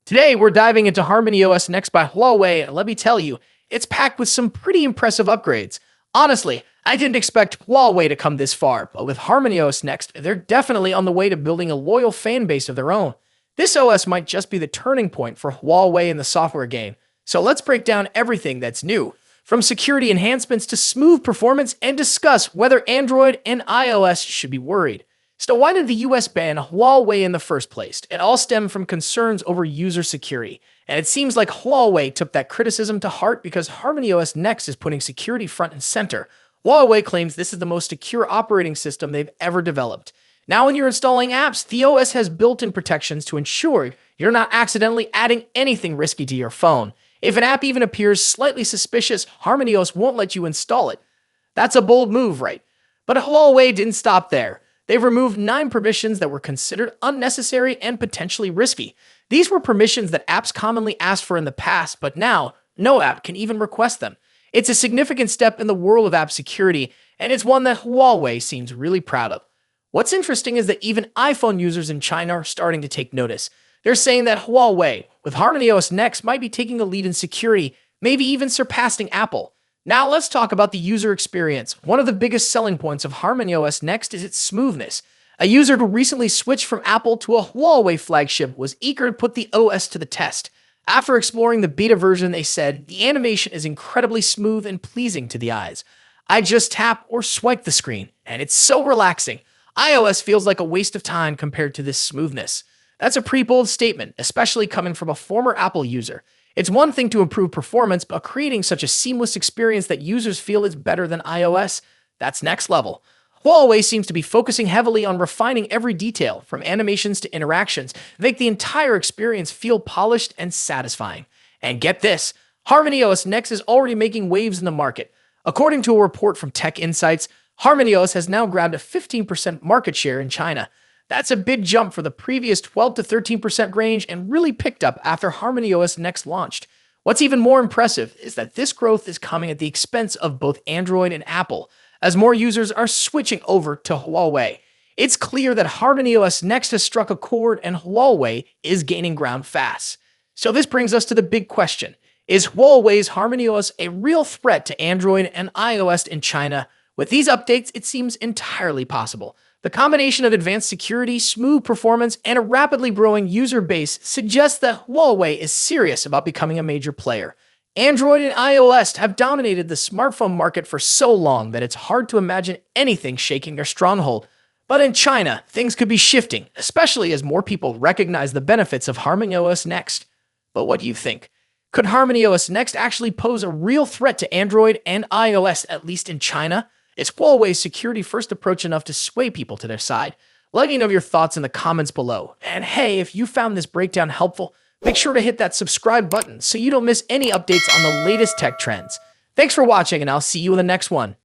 Today, we're diving into HarmonyOS Next by Huawei, and let me tell you, it's packed with some pretty impressive upgrades. Honestly, I didn't expect Huawei to come this far, but with HarmonyOS Next, they're definitely on the way to building a loyal fan base of their own. This OS might just be the turning point for Huawei in the software game. So let's break down everything that's new, from security enhancements to smooth performance, and discuss whether Android and iOS should be worried. So why did the US ban Huawei in the first place? It all stemmed from concerns over user security. And it seems like Huawei took that criticism to heart because HarmonyOS Next is putting security front and center. Huawei claims this is the most secure operating system they've ever developed. Now when you're installing apps, the OS has built-in protections to ensure you're not accidentally adding anything risky to your phone. If an app even appears slightly suspicious, HarmonyOS won't let you install it. That's a bold move, right? But Huawei didn't stop there. They've removed 9 permissions that were considered unnecessary and potentially risky. These were permissions that apps commonly asked for in the past, but now, no app can even request them. It's a significant step in the world of app security, and it's one that Huawei seems really proud of. What's interesting is that even iPhone users in China are starting to take notice. They're saying that Huawei, with HarmonyOS Next, might be taking the lead in security, maybe even surpassing Apple. Now let's talk about the user experience. One of the biggest selling points of HarmonyOS Next is its smoothness. A user who recently switched from Apple to a Huawei flagship was eager to put the OS to the test. After exploring the beta version, they said, "The animation is incredibly smooth and pleasing to the eyes. I just tap or swipe the screen, and it's so relaxing. iOS feels like a waste of time compared to this smoothness." That's a pretty bold statement, especially coming from a former Apple user. It's one thing to improve performance, but creating such a seamless experience that users feel is better than iOS, that's next level. Huawei seems to be focusing heavily on refining every detail, from animations to interactions, to make the entire experience feel polished and satisfying. And get this, HarmonyOS Next is already making waves in the market. According to a report from Tech Insights, HarmonyOS has now grabbed a 15% market share in China. That's a big jump for the previous 12 to 13% range and really picked up after HarmonyOS Next launched. What's even more impressive is that this growth is coming at the expense of both Android and Apple, as more users are switching over to Huawei. It's clear that HarmonyOS Next has struck a chord and Huawei is gaining ground fast. So this brings us to the big question. Is Huawei's HarmonyOS a real threat to Android and iOS in China? With these updates, it seems entirely possible. The combination of advanced security, smooth performance, and a rapidly growing user base suggests that Huawei is serious about becoming a major player. Android and iOS have dominated the smartphone market for so long that it's hard to imagine anything shaking their stronghold. But in China, things could be shifting, especially as more people recognize the benefits of HarmonyOS Next. But what do you think? Could HarmonyOS Next actually pose a real threat to Android and iOS, at least in China? Is Huawei's security-first approach enough to sway people to their side? Let me know your thoughts in the comments below. And hey, if you found this breakdown helpful, make sure to hit that subscribe button so you don't miss any updates on the latest tech trends. Thanks for watching, and I'll see you in the next one.